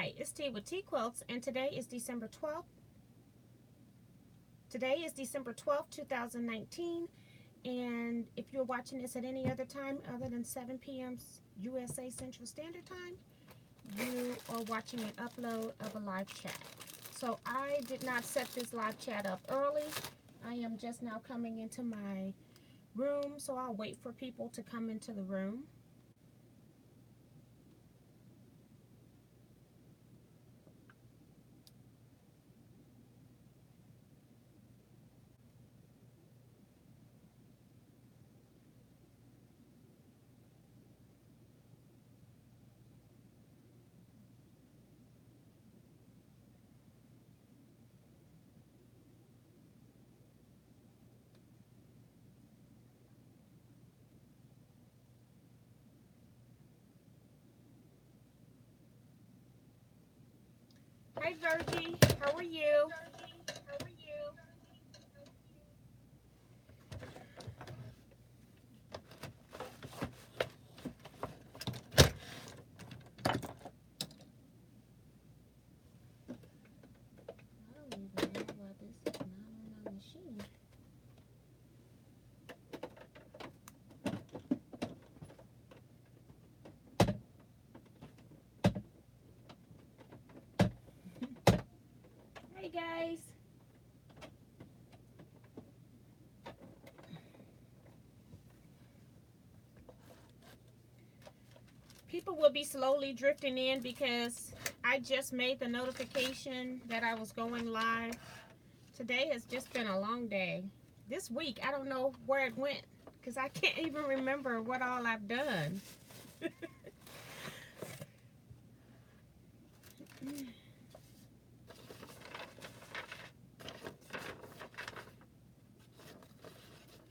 Hi, it's T with Teaquilts, and today is December 12th. Today is December 12th, 2019, and if you're watching this at any other time other than 7 p.m. USA Central Standard Time, you are watching an upload of a live chat. So I did not set this live chat up early. I am just now coming into my room, so I'll wait for people to come into the room. Hi Virgie, how are you? I don't even know why this is not on my machine. Hey guys. People will be slowly drifting in because I just made the notification that I was going live. Today has just been a long day. This week, I don't know where it went because I can't even remember what all I've done.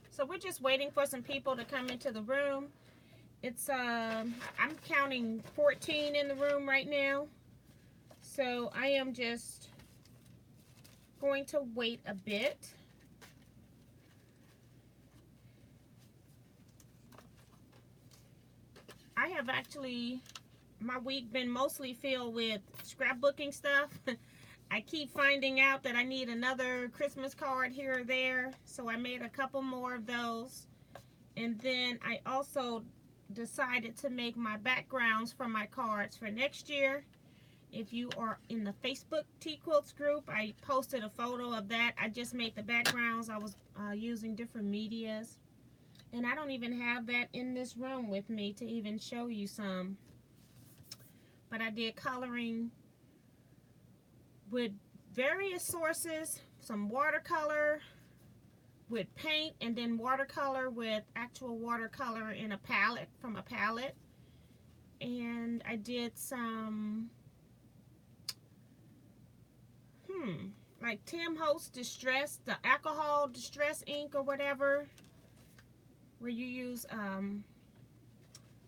So we're just waiting for some people to come into the room. It's I'm counting 14 in the room right now. So I am just going to wait a bit. I have actually, my week been mostly filled with scrapbooking stuff. I keep finding out that I need another Christmas card here or there, so I made a couple more of those. And then I also decided to make my backgrounds for my cards for next year. If you are in the Facebook Teaquilts group, I posted a photo of that. I just made the backgrounds. I was using different medias. And I don't even have that in this room with me to even show you some. But I did coloring with various sources, some watercolor with paint, and then watercolor with actual watercolor in a palette, from a palette. And I did some, like Tim Holtz Distress, the alcohol distress ink or whatever, where you use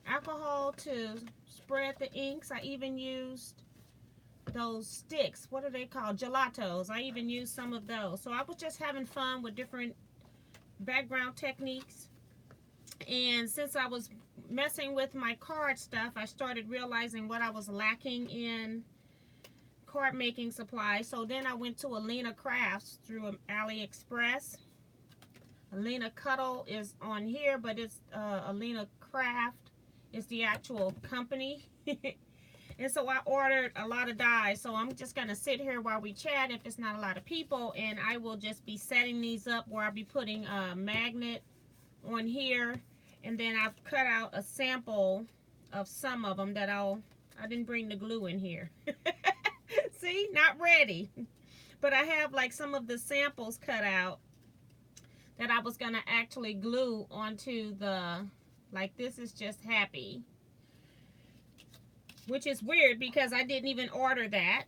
alcohol to spread the inks. I even used those sticks, what are they called, gelatos. I even used some of those. So I was just having fun with different background techniques. And since I was messing with my card stuff, I started realizing what I was lacking in card making supplies. So then I went to Alina Crafts through AliExpress. Alina Cuddle is on here, but it's Alina Craft is the actual company. And so I ordered a lot of dies. So I'm just going to sit here while we chat if it's not a lot of people. And I will just be setting these up where I'll be putting a magnet on here. And then I've cut out a sample of some of them that I didn't bring the glue in here. See, not ready. But I have like some of the samples cut out that I was going to actually glue onto the, like this is just happy. Which is weird because I didn't even order that.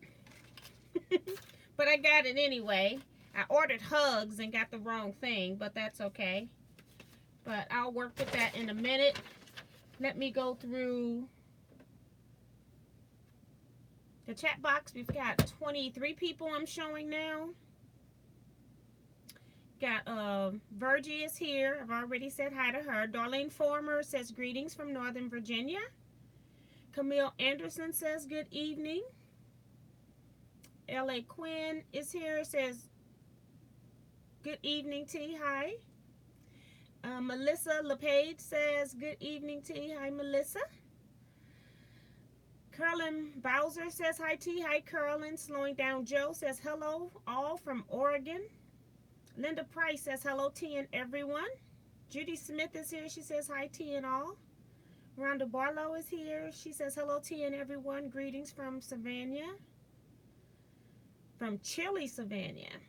But I got it anyway. I ordered hugs and got the wrong thing, but that's okay. But I'll work with that in a minute. Let me go through the chat box. We've got 23 people I'm showing now. Got Virgie is here. I've already said hi to her. Darlene Former says greetings from Northern Virginia. Camille Anderson says good evening. LA Quinn is here. It says, good evening, T. Hi. Melissa LePage says, good evening, T. Hi, Melissa. Carolyn Bowser says, hi, T. Hi, Carolyn. Slowing Down Joe says, hello, all from Oregon. Linda Price says, hello, T and everyone. Judy Smith is here. She says, hi, T and all. Rhonda Barlow is here. She says, hello, T and everyone. Greetings from Savannah. From Chile, Savannah.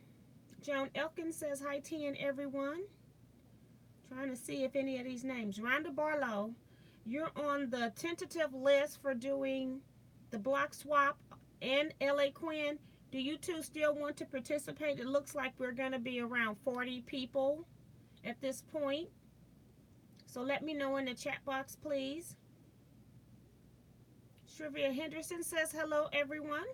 Joan Elkins says, hi, T and everyone. Trying to see if any of these names. Rhonda Barlow, you're on the tentative list for doing the block swap and LA Quinn. Do you two still want to participate? It looks like we're going to be around 40 people at this point. So let me know in the chat box, please. Shrivia Henderson says, hello, everyone.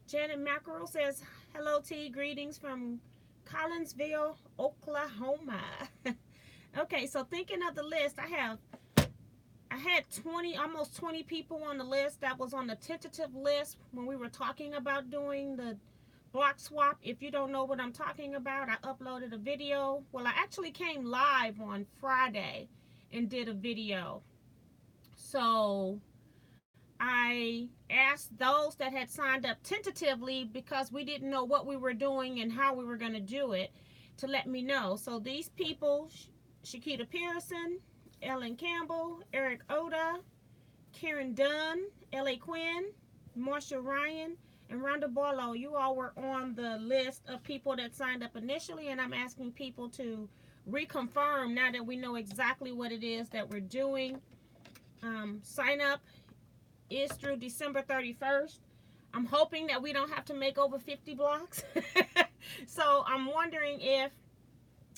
Janet Mackerel says, hello, T. Greetings from Collinsville, Oklahoma. Okay, so thinking of the list, I had almost 20 people on the list that was on the tentative list when we were talking about doing the block swap. If you don't know what I'm talking about, I uploaded a video. Well, I actually came live on Friday and did a video. So I asked those that had signed up tentatively, because we didn't know what we were doing and how we were going to do it, to let me know. So these people, Shakita Pearson, Ellen Campbell, Eric Oda, Karen Dunn, L.A. Quinn, Marsha Ryan, and Rhonda Barlow, you all were on the list of people that signed up initially, and I'm asking people to reconfirm now that we know exactly what it is that we're doing. Sign up is through December 31st. I'm hoping that we don't have to make over 50 blocks. So I'm wondering if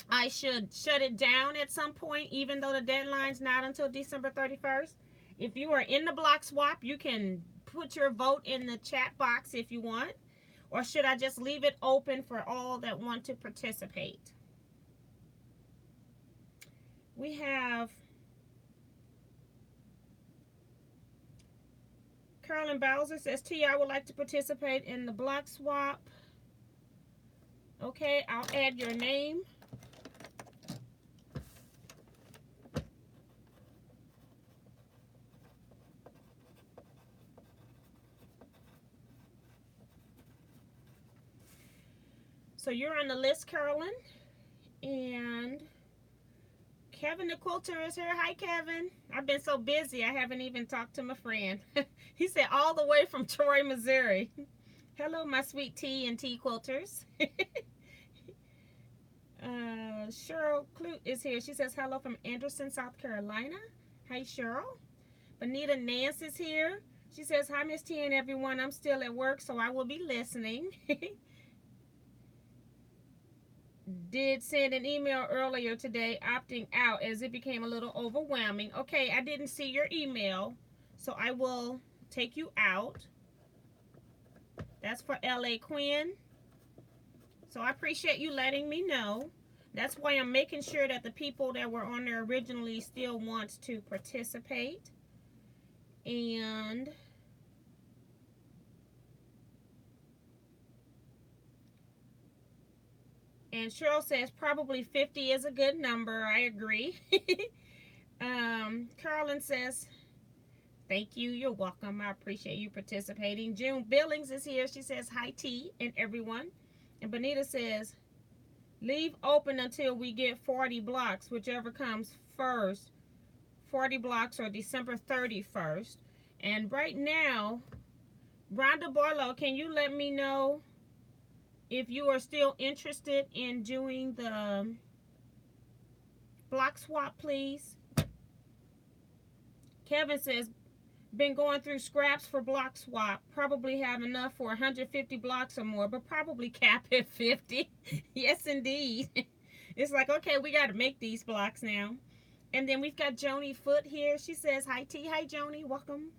I should shut it down at some point, even though the deadline's not until December 31st. If you are in the block swap, you can put your vote in the chat box if you want. Or should I just leave it open for all that want to participate? We have Carolyn Bowser says, T, I would like to participate in the block swap. Okay, I'll add your name. So you're on the list, Carolyn. And Kevin the Quilter is here. Hi, Kevin. I've been so busy, I haven't even talked to my friend. He said all the way from Troy, Missouri. Hello, my sweet tea and tea quilters. Cheryl Clute is here. She says hello from Anderson, South Carolina. Hi, Cheryl. Bonita Nance is here. She says, hi, Miss T and everyone. I'm still at work, so I will be listening. Did send an email earlier today opting out as it became a little overwhelming. Okay, I didn't see your email, so I will take you out. That's for LA Quinn. So I appreciate you letting me know. That's why I'm making sure that the people that were on there originally still wants to participate. And Cheryl says probably 50 is a good number. I agree. Carolyn says, thank you. You're welcome. I appreciate you participating. June Billings is here. She says, hi, T and everyone. And Bonita says, leave open until we get 40 blocks, whichever comes first. 40 blocks or December 31st. And right now, Rhonda Barlow, can you let me know if you are still interested in doing the block swap, please? Kevin says, been going through scraps for block swap. Probably have enough for 150 blocks or more, but probably cap at 50. Yes, indeed. It's like, okay, we got to make these blocks now. And then we've got Joni Foot here. She says, hi, T. Hi, Joni. Welcome.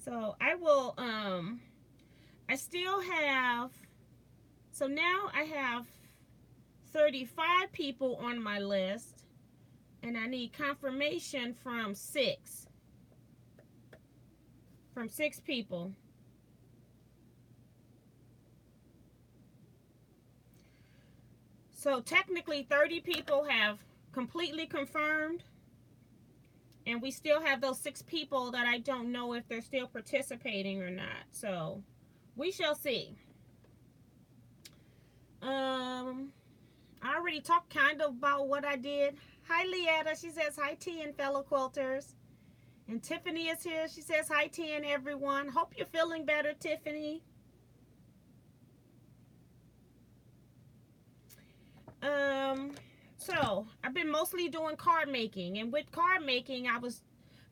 So I will, I still have, so now I have 35 people on my list, and I need confirmation from 6 people. So technically 30 people have completely confirmed, and we still have those 6 people that I don't know if they're still participating or not. So we shall see. I already talked kind of about what I did. Hi, Leetta. She says hi, T and fellow quilters. And Tiffany is here. She says hi, T and everyone. Hope you're feeling better, Tiffany. So I've been mostly doing card making, and with card making, I was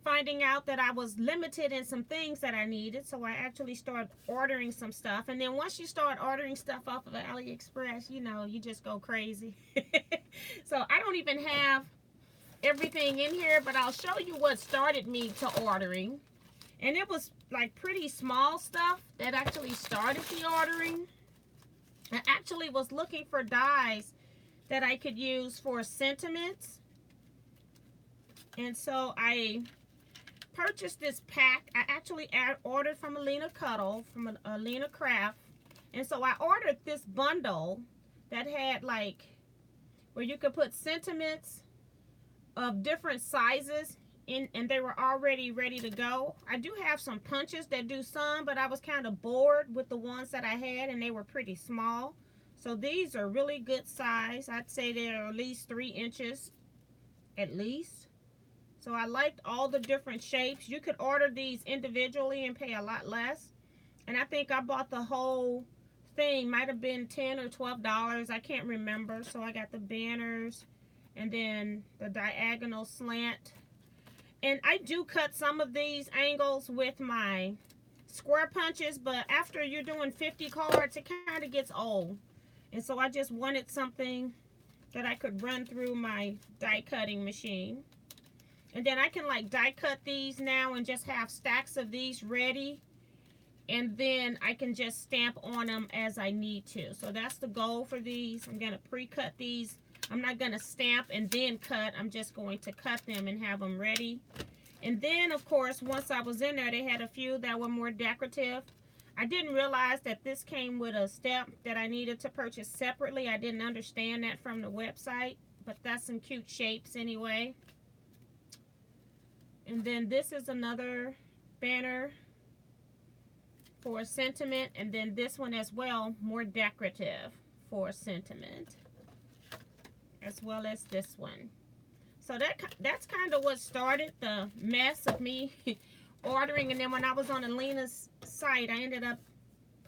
finding out that I was limited in some things that I needed, so I actually started ordering some stuff. And then once you start ordering stuff off of AliExpress, you know, you just go crazy. So I don't even have everything in here, but I'll show you what started me to ordering. And it was like pretty small stuff that actually started the ordering. I actually was looking for dies that I could use for sentiments. And so I purchased this pack. I actually ordered from Alina Cuddle, from Alina Craft. And so I ordered this bundle that had like, where you could put sentiments of different sizes in, and they were already ready to go. I do have some punches that do some, but I was kind of bored with the ones that I had, and they were pretty small. So these are really good size. I'd say they're at least 3 inches, at least. So I liked all the different shapes. You could order these individually and pay a lot less. And I think I bought the whole thing. Might have been $10 or $12. I can't remember. So I got the banners and then the diagonal slant. And I do cut some of these angles with my square punches, but after you're doing 50 cards, it kind of gets old. And so I just wanted something that I could run through my die cutting machine. And then I can like die cut these now and just have stacks of these ready. And then I can just stamp on them as I need to. So that's the goal for these. I'm going to pre-cut these. I'm not going to stamp and then cut. I'm just going to cut them and have them ready. And then, of course, once I was in there, they had a few that were more decorative. I didn't realize that this came with a stamp that I needed to purchase separately. I didn't understand that from the website. But that's some cute shapes anyway. And then this is another banner for sentiment. And then this one as well, more decorative for sentiment. As well as this one. So that's kind of what started the mess of me ordering. And then when I was on Alina's site, I ended up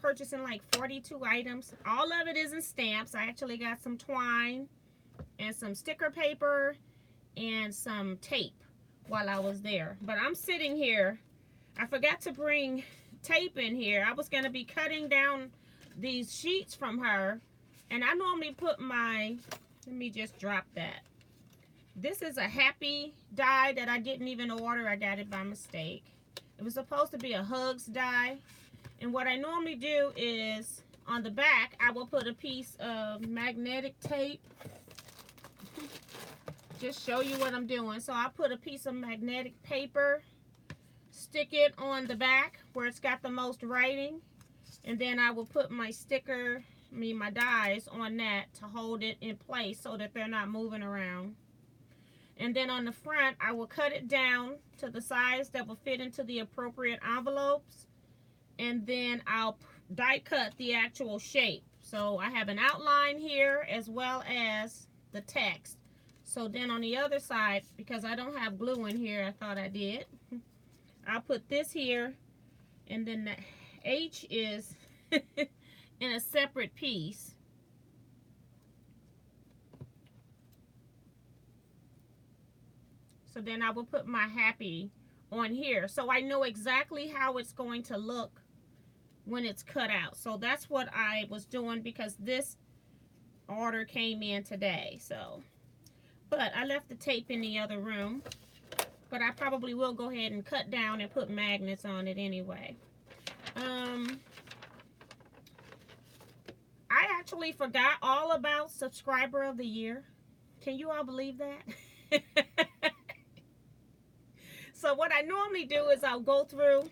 purchasing like 42 items. All of it isn't stamps. I actually got some twine and some sticker paper and some tape while I was there. But I'm sitting here. I forgot to bring tape in here. I was going to be cutting down these sheets from her. And I normally put my... Let me just drop that. This is a happy die that I didn't even order. I got it by mistake. It was supposed to be a hugs die. And what I normally do is on the back, I will put a piece of magnetic tape. Just show you what I'm doing. So I put a piece of magnetic paper, stick it on the back where it's got the most writing. And then I will put my sticker, my dies on that to hold it in place so that they're not moving around. And then on the front, I will cut it down to the size that will fit into the appropriate envelopes. And then I'll die cut the actual shape. So I have an outline here as well as the text. So then on the other side, because I don't have glue in here, I thought I did. I'll put this here. And then the H is in a separate piece. So then I will put my happy on here. So I know exactly how it's going to look when it's cut out. So that's what I was doing because this order came in today. So, but I left the tape in the other room. But I probably will go ahead and cut down and put magnets on it anyway. I actually forgot all about Subscriber of the Year. Can you all believe that? So what I normally do is I'll go through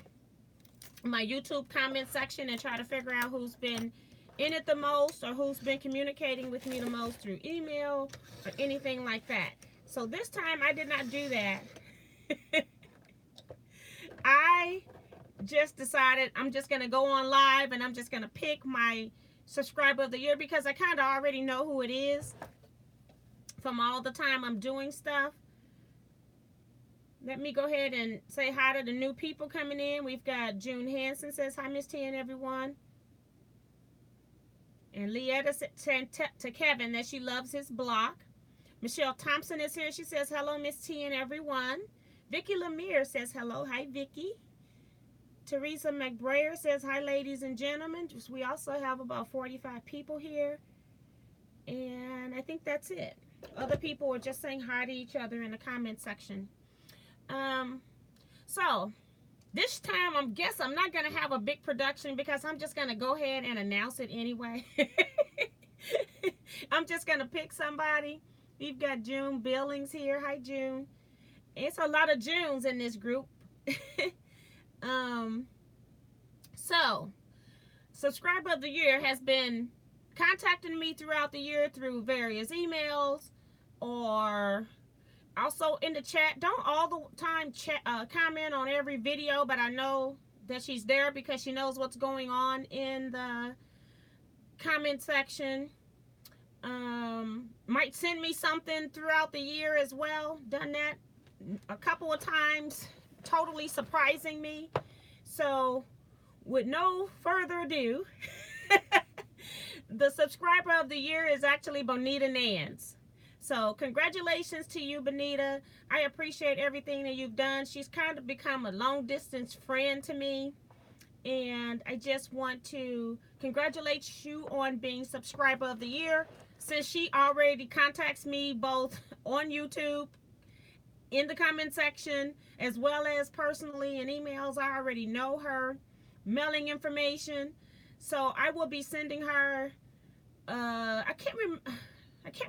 my YouTube comment section and try to figure out who's been in it the most, or who's been communicating with me the most through email or anything like that. So this time I did not do that. I just decided I'm just going to go on live and I'm just going to pick my subscriber of the year, because I kind of already know who it is from all the time I'm doing stuff. Let me go ahead and say hi to the new people coming in. We've got June Hansen says, hi, Miss T and everyone. And Leetta said to Kevin that she loves his block. Michelle Thompson is here. She says, hello, Miss T and everyone. Vicky Lemire says, hello. Hi, Vicky. Teresa McBrayer says, hi, ladies and gentlemen. We also have about 45 people here. And I think that's it. Other people are just saying hi to each other in the comment section. So this time, I guess I'm not going to have a big production, because I'm just going to go ahead and announce it anyway. I'm just going to pick somebody. We've got June Billings here. Hi, June. It's a lot of Junes in this group. So, subscriber of the year has been contacting me throughout the year through various emails, or also in the chat. Don't all the time comment on every video, but I know that she's there because she knows what's going on in the comment section. Might send me something throughout the year as well. Done that a couple of times, totally surprising me. So with no further ado, the subscriber of the year is actually Bonita Nance. So congratulations to you, Bonita. I appreciate everything that you've done. She's kind of become a long distance friend to me. And I just want to congratulate you on being subscriber of the year, since she already contacts me both on YouTube, in the comment section, as well as personally in emails. I already know her mailing information. So I will be sending her, I can't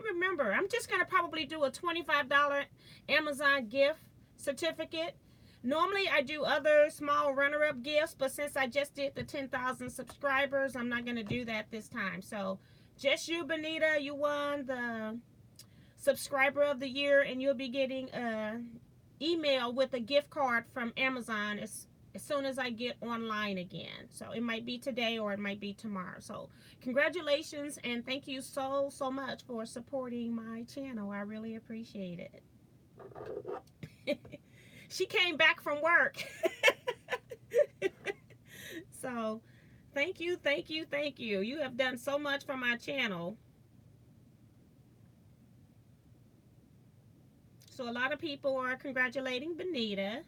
remember. I'm just going to probably do a $25 Amazon gift certificate. Normally, I do other small runner-up gifts, but since I just did the 10,000 subscribers, I'm not going to do that this time. So, just you, Bonita, you won the subscriber of the year, and you'll be getting an email with a gift card from Amazon as soon as I get online again. So, it might be today or it might be tomorrow. So, congratulations, and thank you so much for supporting my channel. I really appreciate it. She came back from work. So, thank you, thank you, thank you. You have done so much for my channel. So, a lot of people are congratulating Bonita.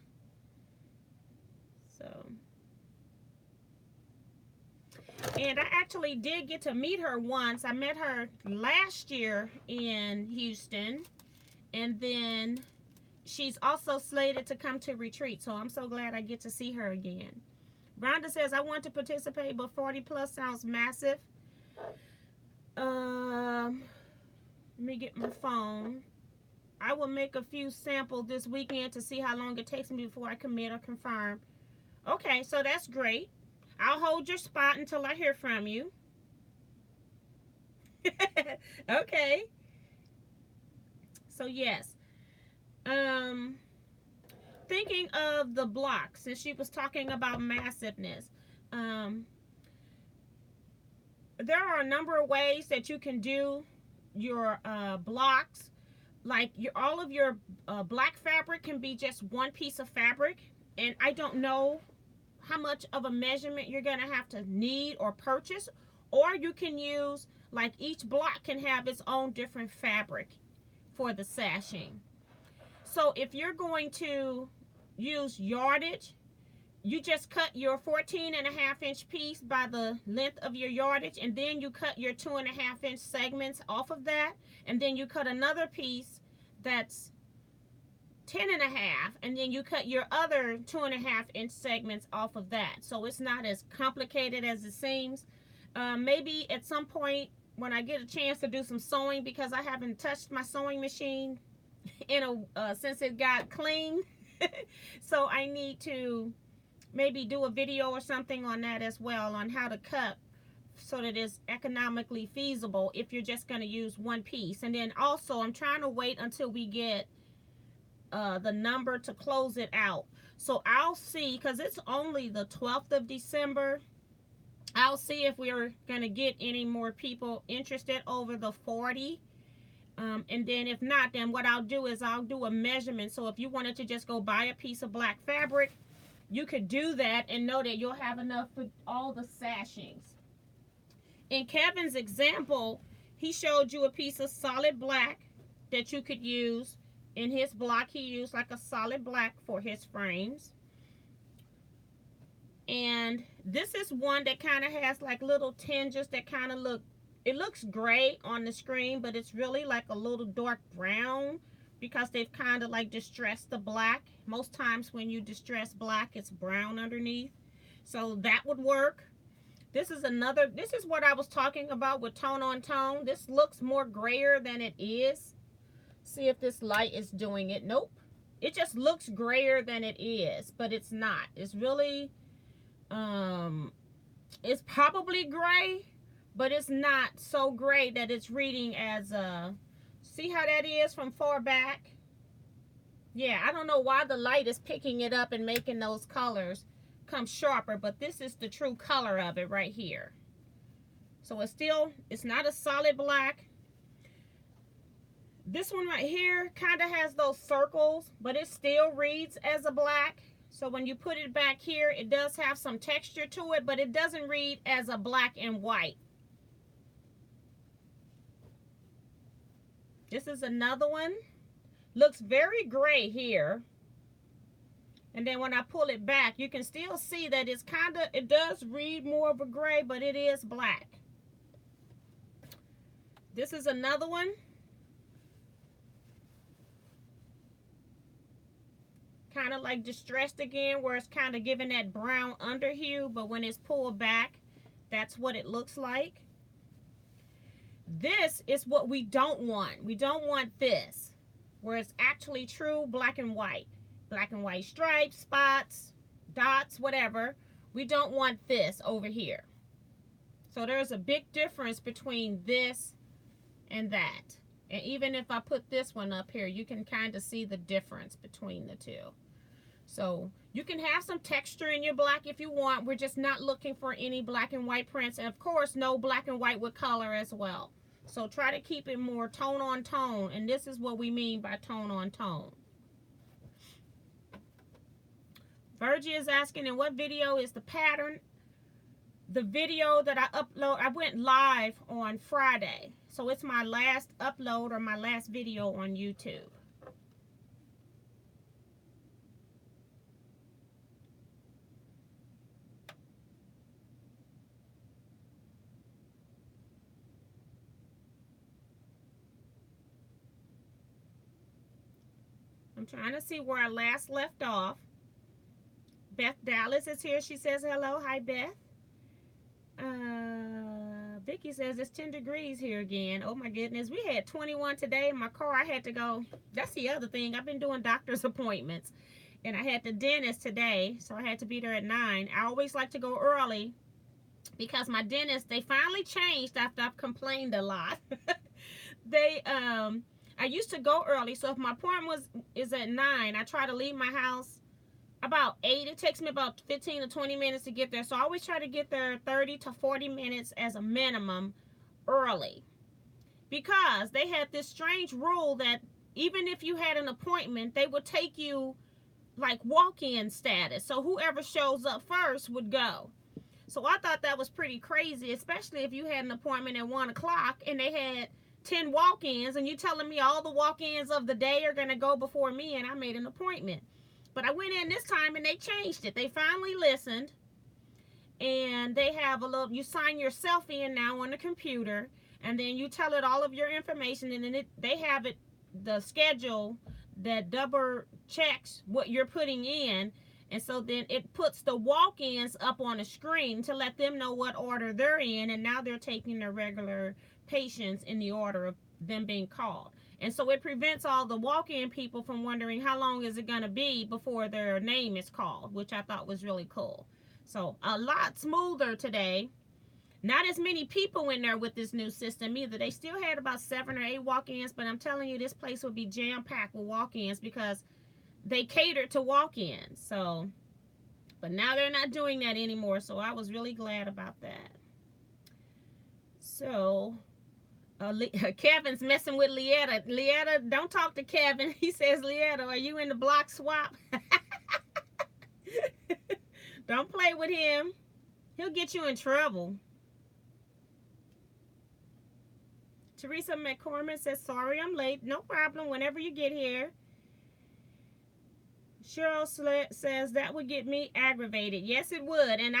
So, and I actually did get to meet her once. I met her last year in Houston. And then she's also slated to come to retreat, so I'm so glad I get to see her again. Rhonda says, I want to participate, but 40 plus sounds massive. Let me get my phone. I will make a few samples this weekend to see how long it takes me before I commit or confirm. Okay, so that's great. I'll hold your spot until I hear from you. Okay. So yes. Thinking of the block, since she was talking about massiveness, there are a number of ways that you can do your blocks. Like all of your black fabric can be just one piece of fabric, and I don't know how much of a measurement you're gonna have to need or purchase, or you can use, like, each block can have its own different fabric for the sashing. So if you're going to use yardage, you just cut your 14.5-inch piece by the length of your yardage, and then you cut your 2.5-inch segments off of that, and then you cut another piece that's 10.5, and then you cut your other 2.5-inch segments off of that. So it's not as complicated as it seems. Maybe at some point when I get a chance to do some sewing, because I haven't touched my sewing machine since it got clean. So I need to maybe do a video or something on that as well, on how to cut so that it's economically feasible if you're just going to use one piece. And then also I'm trying to wait until we get the number to close it out. So I'll see, because it's only the 12th of December. I'll see if we're going to get any more people interested over the 40. And then if not, then what I'll do is I'll do a measurement. So if you wanted to just go buy a piece of black fabric, you could do that and know that you'll have enough for all the sashings. In Kevin's example, he showed you a piece of solid black that you could use. In his block, he used like a solid black for his frames. And this is one that kind of has like little tinges that kind of look, it looks gray on the screen, but it's really like a little dark brown because they've kind of like distressed the black. Most times when you distress black, it's brown underneath. So that would work. This is another, this is what I was talking about with tone on tone. This looks more grayer than it is. See if this light is doing it. Nope. It just looks grayer than it is, but it's not. It's really, it's probably gray, but it's not so gray that it's reading as see how that is from far back? Yeah, I don't know why the light is picking it up and making those colors come sharper, but this is the true color of it right here. So it's still, it's not a solid black. This one right here kind of has those circles, but it still reads as a black. So when you put it back here, it does have some texture to it, but it doesn't read as a black and white. This is another one. Looks very gray here. And then when I pull it back, you can still see that it's kind of, it does read more of a gray, but it is black. This is another one. Kind of like distressed again, where it's kind of giving that brown under hue, but when it's pulled back, that's what it looks like. This is what we don't want. We don't want this, where it's actually true black and white. Black and white stripes, spots, dots, whatever. We don't want this over here. So there's a big difference between this and that. And even if I put this one up here, you can kind of see the difference between the two. So you can have some texture in your black if you want. We're just not looking for any black and white prints. And of course, no black and white with color as well. So try to keep it more tone on tone. And this is what we mean by tone on tone. Virgie is asking, in what video is the pattern? The video that I upload, I went live on Friday. So it's my last upload or my last video on YouTube. I'm trying to see where I last left off. Beth Dallas is here. She says hello. Hi, Beth. Vicky says it's 10 degrees here again. Oh my goodness. We had 21 today in my car. I had to go. That's the other thing. I've been doing doctor's appointments. And I had the dentist today. So I had to be there at 9. I always like to go early because my dentist, they finally changed after I've complained a lot. I used to go early. So if my appointment is at 9, I try to leave my house about 8. It takes me about 15 to 20 minutes to get there. So I always try to get there 30 to 40 minutes as a minimum early. Because they had this strange rule that even if you had an appointment, they would take you like walk-in status. So whoever shows up first would go. So I thought that was pretty crazy, especially if you had an appointment at 1 o'clock and they had 10 walk-ins and you telling me all the walk-ins of the day are going to go before me and I made an appointment. But I went in this time and they changed it. They finally listened. And they have a little, you sign yourself in now on the computer. And then you tell it all of your information. And then they have it, the schedule that double checks what you're putting in. And so then it puts the walk-ins up on the screen to let them know what order they're in. And now they're taking their regular patients in the order of them being called. And so it prevents all the walk-in people from wondering how long is it going to be before their name is called, which I thought was really cool. So a lot smoother today. Not as many people in there with this new system either. They still had about 7 or 8 walk-ins, but I'm telling you, this place would be jam-packed with walk-ins because they catered to walk-ins. So, but now they're not doing that anymore, so I was really glad about that. So, Kevin's messing with Leetta. Leetta, don't talk to Kevin. He says, Leetta, are you in the block swap? Don't play with him. He'll get you in trouble. Teresa McCormick says, sorry I'm late. No problem. Whenever you get here. Cheryl says, that would get me aggravated. Yes, it would. And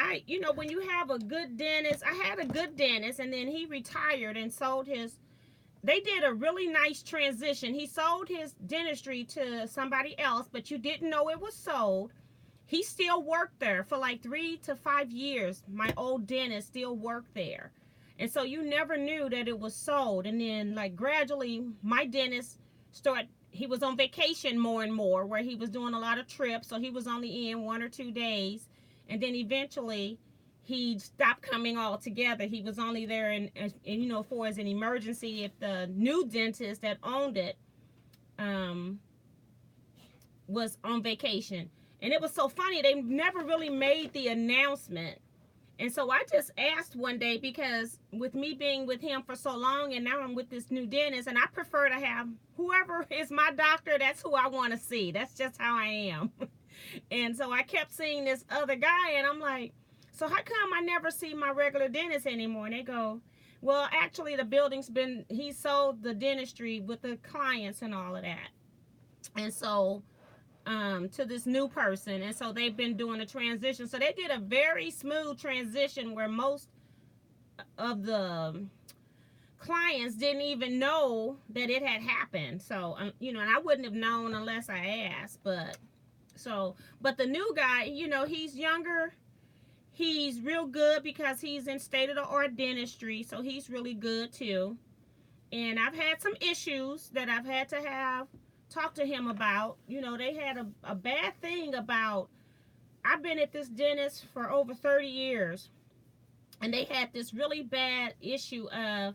when you have a good dentist, I had a good dentist, and then he retired and sold his, they did a really nice transition. He sold his dentistry to somebody else, but you didn't know it was sold. He still worked there for like 3 to 5 years. My old dentist still worked there. And so you never knew that it was sold. And then like gradually my dentist he was on vacation more and more, where he was doing a lot of trips. So he was only in 1 or 2 days. And then eventually he stopped coming altogether. He was only there for as an emergency if the new dentist that owned it was on vacation. And it was so funny, they never really made the announcement. And so I just asked one day, because with me being with him for so long and now I'm with this new dentist, and I prefer to have whoever is my doctor, that's who I want to see. That's just how I am. And so I kept seeing this other guy, and I'm like, so how come I never see my regular dentist anymore? And they go, well, actually he sold the dentistry with the clients and all of that. And so to this new person, and so they've been doing a transition. So they did a very smooth transition where most of the clients didn't even know that it had happened. So and I wouldn't have known unless I asked. But the new guy, he's younger. He's real good because he's in state-of-the-art dentistry, so he's really good too. And I've had some issues that I've had to talk to him about. They had a bad thing about, I've been at this dentist for over 30 years, and they had this really bad issue of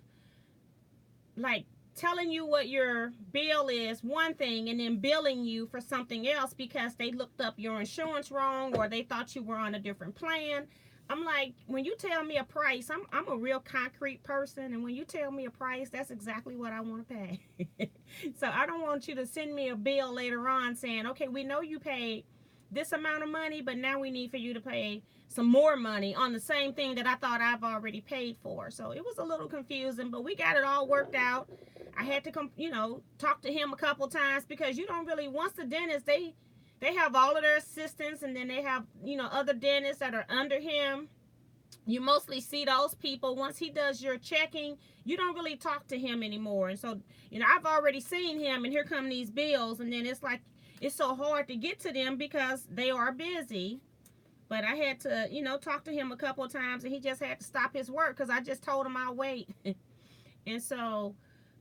like telling you what your bill is, one thing, and then billing you for something else because they looked up your insurance wrong or they thought you were on a different plan. I'm like, when you tell me a price, I'm a real concrete person, and when you tell me a price, that's exactly what I want to pay. So I don't want you to send me a bill later on saying, okay, we know you paid this amount of money, but now we need for you to pay some more money on the same thing that I thought I've already paid for. So it was a little confusing, but we got it all worked out. I had to talk to him a couple times, because you don't really, once the dentist, they have all of their assistants, and then they have, other dentists that are under him. You mostly see those people. Once he does your checking, you don't really talk to him anymore. And so, I've already seen him, and here come these bills, and then it's like, it's so hard to get to them because they are busy. But I had to, talk to him a couple of times, and he just had to stop his work because I just told him I'll wait. And so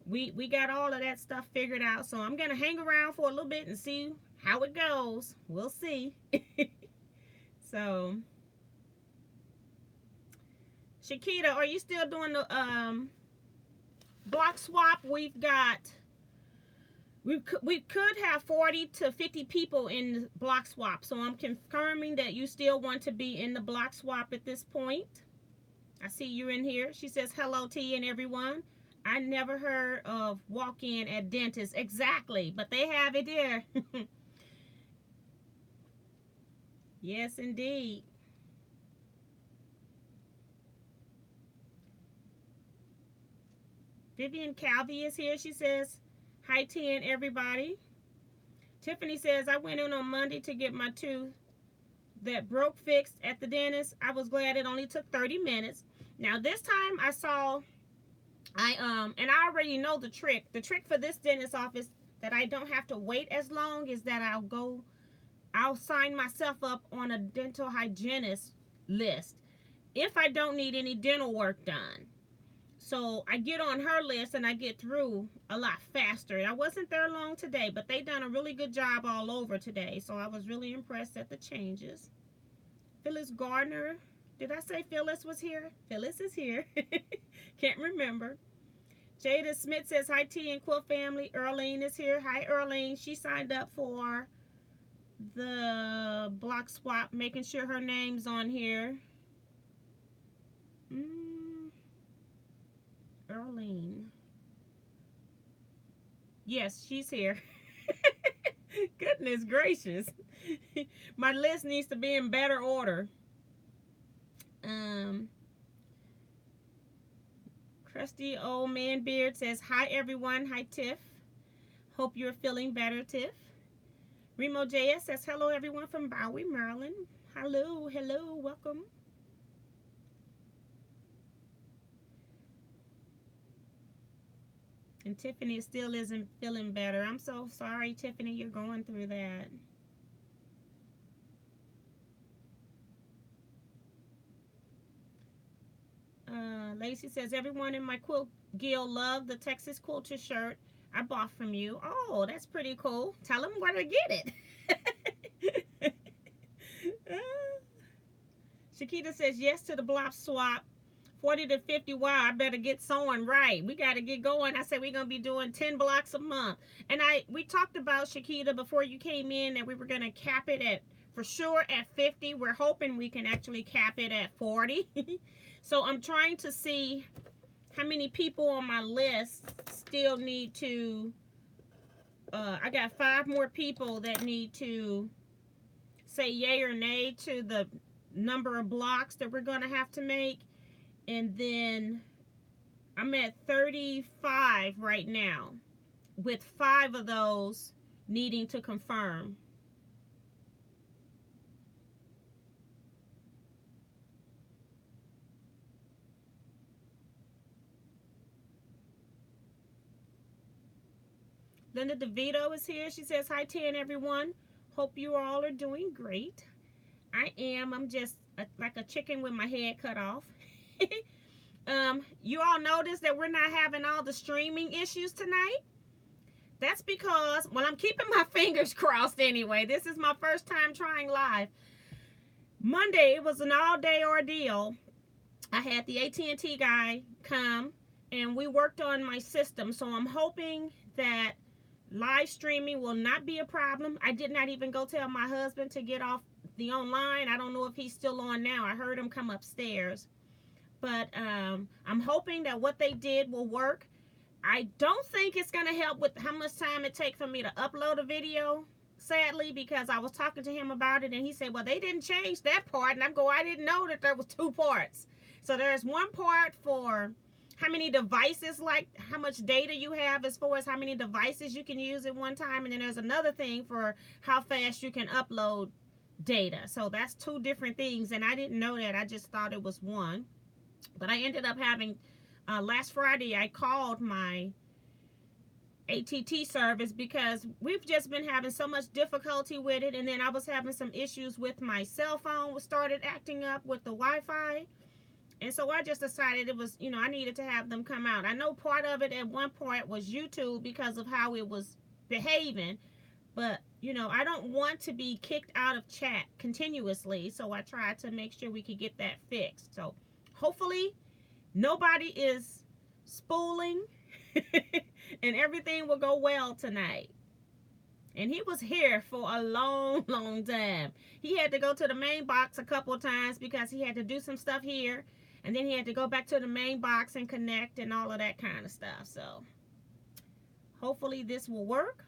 we got all of that stuff figured out. So I'm going to hang around for a little bit and see how it goes. We'll see. So, Shakita, are you still doing the block swap? We could have 40 to 50 people in the block swap. So I'm confirming that you still want to be in the block swap at this point. I see you're in here. She says, hello to you and everyone. I never heard of walk-in at dentists. Exactly, but they have it there. Yes, indeed. Vivian Calvi is here. She says, hi, T and everybody. Tiffany says, I went in on Monday to get my tooth that broke fixed at the dentist. I was glad it only took 30 minutes. Now, this time I saw, and I already know the trick. The trick for this dentist office that I don't have to wait as long is that I'll sign myself up on a dental hygienist list if I don't need any dental work done. So I get on her list and I get through a lot faster. I wasn't there long today, but they done a really good job all over today. So I was really impressed at the changes. Phyllis Gardner Did I say Phyllis was here? Phyllis is here. Can't remember. Jada Smith says, hi, T and Quilt family. Earlene is here. Hi, Earlene. She signed up for the block swap, making sure her name's on here. Earlene. Yes, she's here. Goodness gracious. My list needs to be in better order. Crusty Old Man Beard says, hi, everyone. Hi, Tiff. Hope you're feeling better, Tiff. Remo JS says, hello, everyone from Bowie, Maryland. Hello, hello, welcome. And Tiffany still isn't feeling better. I'm so sorry, Tiffany, you're going through that. Lacey says, everyone in my quilt guild loved the Texas Quilter shirt I bought from you. Oh, that's pretty cool. Tell them where to get it. Shakita says, yes to the block swap. 40 to 50. Wow, I better get sewing right. We got to get going. I said we're going to be doing 10 blocks a month. And we talked about, Shakita, before you came in, that we were going to cap it at, for sure, at 50. We're hoping we can actually cap it at 40. So I'm trying to see how many people on my list still need to, I got 5 more people that need to say yay or nay to the number of blocks that we're going to have to make. And then I'm at 35 right now, with 5 of those needing to confirm. Linda DeVito is here. She says, hi, Tan, everyone. Hope you all are doing great. I am. I'm just like a chicken with my head cut off. You all notice that we're not having all the streaming issues tonight? That's because, well, I'm keeping my fingers crossed anyway. This is my first time trying live. Monday, it was an all-day ordeal. I had the AT&T guy come, and we worked on my system. So I'm hoping that live streaming will not be a problem. I did not even go tell my husband to get off the online. I don't know if he's still on now. I heard him come upstairs. But I'm hoping that what they did will work. I don't think it's going to help with how much time it takes for me to upload a video, sadly, because I was talking to him about it, and he said, well, they didn't change that part. And I go, I didn't know that there was 2 parts. So there's one part for how many devices, like how much data you have as far as how many devices you can use at one time. And then there's another thing for how fast you can upload data. So that's 2 different things. And I didn't know that. I just thought it was one. But I ended up having, last Friday, I called my ATT service because we've just been having so much difficulty with it. And then I was having some issues with my cell phone, started acting up with the Wi-Fi. And so I just decided it was, I needed to have them come out. I know part of it at one point was YouTube because of how it was behaving. But, I don't want to be kicked out of chat continuously. So I tried to make sure we could get that fixed. So hopefully nobody is spooling and everything will go well tonight. And he was here for a long, long time. He had to go to the main box a couple of times because he had to do some stuff here. And then he had to go back to the main box and connect and all of that kind of stuff. So hopefully this will work.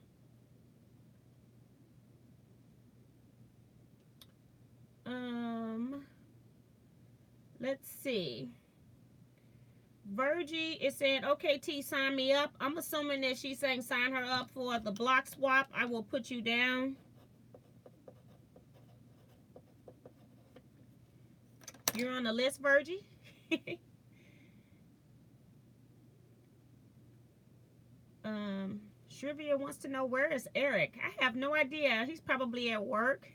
Let's see. Virgie is saying, okay, T, sign me up. I'm assuming that she's saying sign her up for the block swap. I will put you down. You're on the list, Virgie. Shrivia wants to know, where is Eric? I have no idea. He's probably at work.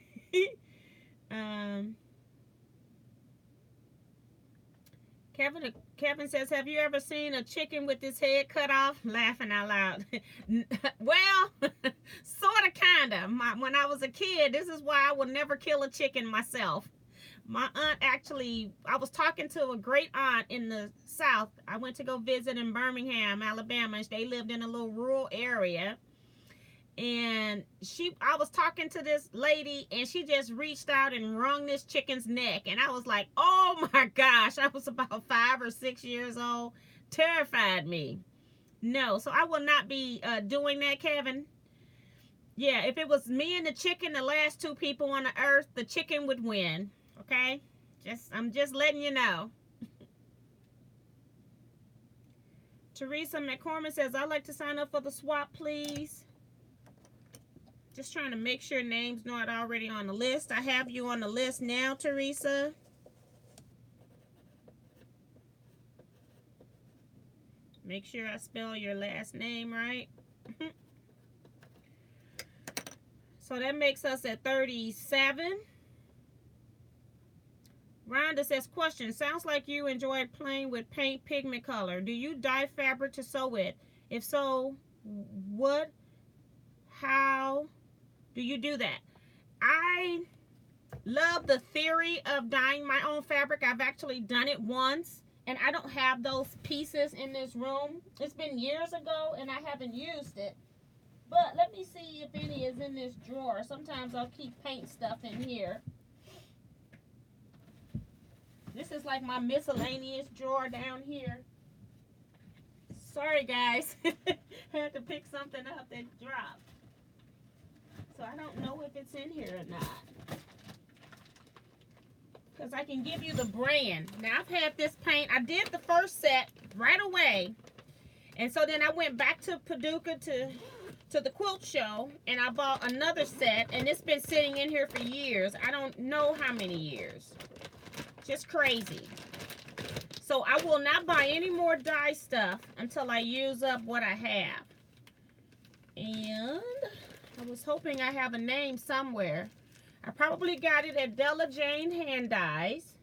Kevin says, have you ever seen a chicken with his head cut off? Laughing out loud. Well, sort of, kind of. When I was a kid, this is why I would never kill a chicken myself. My aunt actually, I was talking to a great aunt in the South. I went to go visit in Birmingham, Alabama. They lived in a little rural area. And I was talking to this lady, and she just reached out and wrung this chicken's neck. And I was like, oh my gosh, I was about 5 or 6 years old. Terrified me. No, so I will not be doing that, Kevin. Yeah, if it was me and the chicken, the last two people on the earth, the chicken would win. Okay? I'm just letting you know. Teresa McCormick says, I'd like to sign up for the swap, please. Just trying to make sure names not already on the list. I have you on the list now, Teresa. Make sure I spell your last name right. So that makes us at 37. Rhonda says, question, sounds like you enjoyed playing with paint pigment color. Do you dye fabric to sew it? If so, how do you do that? I love the theory of dyeing my own fabric. I've actually done it once, and I don't have those pieces in this room. It's been years ago, and I haven't used it. But let me see if any is in this drawer. Sometimes I'll keep paint stuff in here. This is like my miscellaneous drawer down here. Sorry, guys. Had to pick something up that dropped. So I don't know if it's in here or not. Because I can give you the brand. Now, I've had this paint. I did the first set right away. And so then I went back to Paducah to the quilt show. And I bought another set. And it's been sitting in here for years. I don't know how many years. Just crazy. So I will not buy any more dye stuff until I use up what I have. And I was hoping I have a name somewhere. I probably got it at Della Jane Hand Dyes.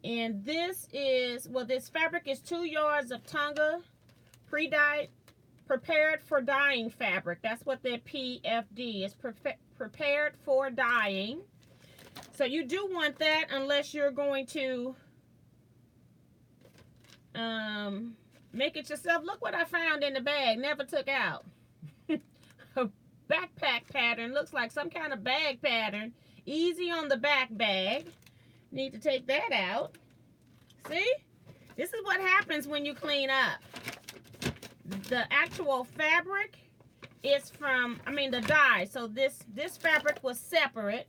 And this is, well, this fabric is 2 yards of Tonga pre-dyed, prepared for dyeing fabric. That's what the PFD is, prepared for dyeing. So you do want that unless you're going to make it yourself. Look what I found in the bag, never took out. A backpack pattern, looks like some kind of bag pattern. Easy on the back bag. Need to take that out. See? This is what happens when you clean up. The actual fabric is from, the dye. So this fabric was separate.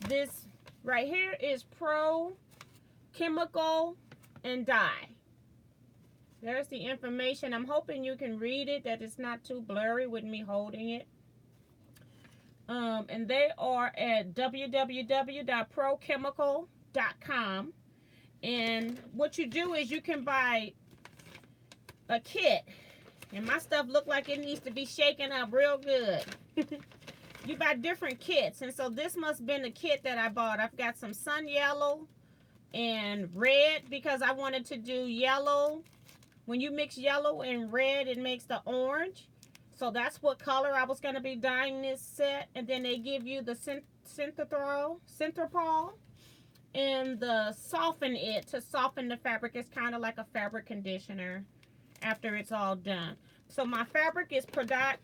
This right here is Pro Chemical and Dye. There's the information. I'm hoping you can read it, that it's not too blurry with me holding it. And they are at www.prochemical.com. And what you do is you can buy a kit. And my stuff look like it needs to be shaken up real good. You buy different kits. And so this must have been the kit that I bought. I've got some sun yellow and red because I wanted to do yellow. When you mix yellow and red, it makes the orange. So that's what color I was going to be dyeing this set. And then they give you the Synthropol and the Soften It to soften the fabric. It's kind of like a fabric conditioner after it's all done. So my fabric is prepared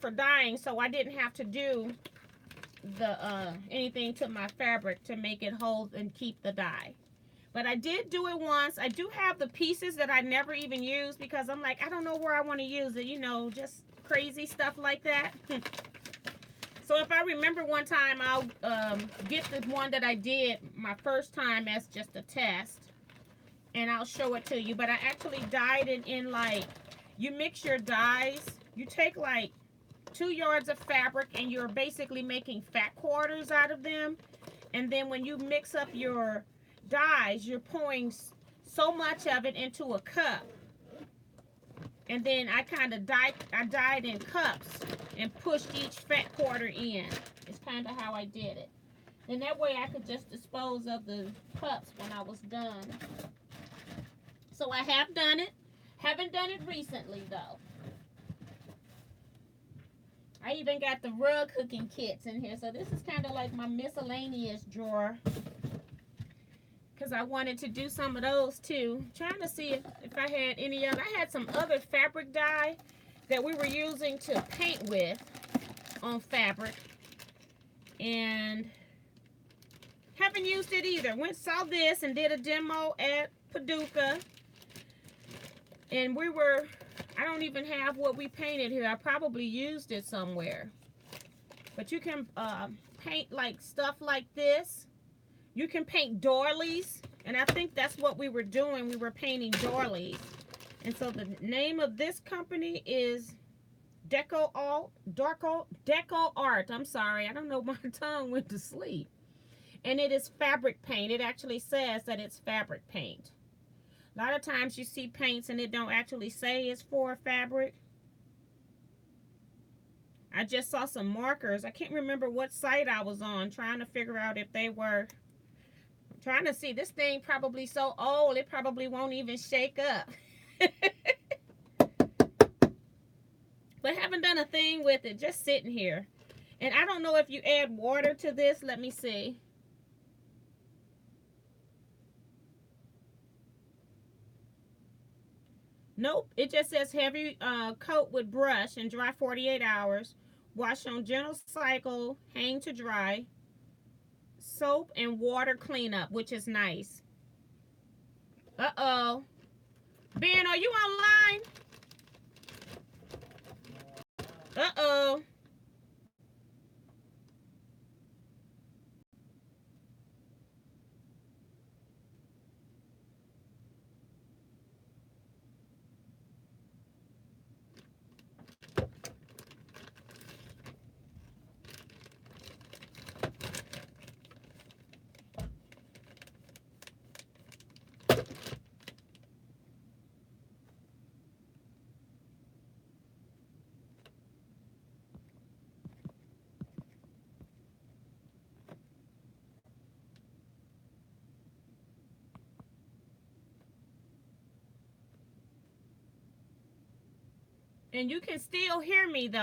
for dyeing, so I didn't have to do the anything to my fabric to make it hold and keep the dye. But I did do it once. I do have the pieces that I never even used because I'm like, I don't know where I want to use it. You know, just crazy stuff like that. So if I remember one time, I'll get the one that I did my first time as just a test. And I'll show it to you. But I actually dyed it in like, you mix your dyes. You take like 2 yards of fabric and you're basically making fat quarters out of them. And then when you mix up your dyes, you're pouring so much of it into a cup. And then I kind of dyed in cups and pushed each fat quarter in. It's kind of how I did it. And that way I could just dispose of the cups when I was done. So I have done it. Haven't done it recently though. I even got the rug hooking kits in here. So this is kind of like my miscellaneous drawer. Because I wanted to do some of those too. Trying to see if I had any other. I had some other fabric dye that we were using to paint with on fabric. And haven't used it either. Saw this and did a demo at Paducah. And I don't even have what we painted here. I probably used it somewhere. But you can paint like stuff like this. You can paint doilies. And I think that's what we were doing. We were painting doilies. And so the name of this company is Deco Art. I'm sorry. I don't know. My tongue went to sleep. And it is fabric paint. It actually says that it's fabric paint. A lot of times you see paints and it don't actually say it's for fabric. I just saw some markers. I can't remember what site I was on, trying to figure out if they were. I'm trying to see. This thing probably so old, it probably won't even shake up. But haven't done a thing with it, just sitting here. And I don't know if you add water to this. Let me see. Nope, it just says heavy coat with brush and dry 48 hours. Wash on gentle cycle, hang to dry. Soap and water cleanup, which is nice. Uh-oh. Ben, are you online? Uh-oh. And you can still hear me, though.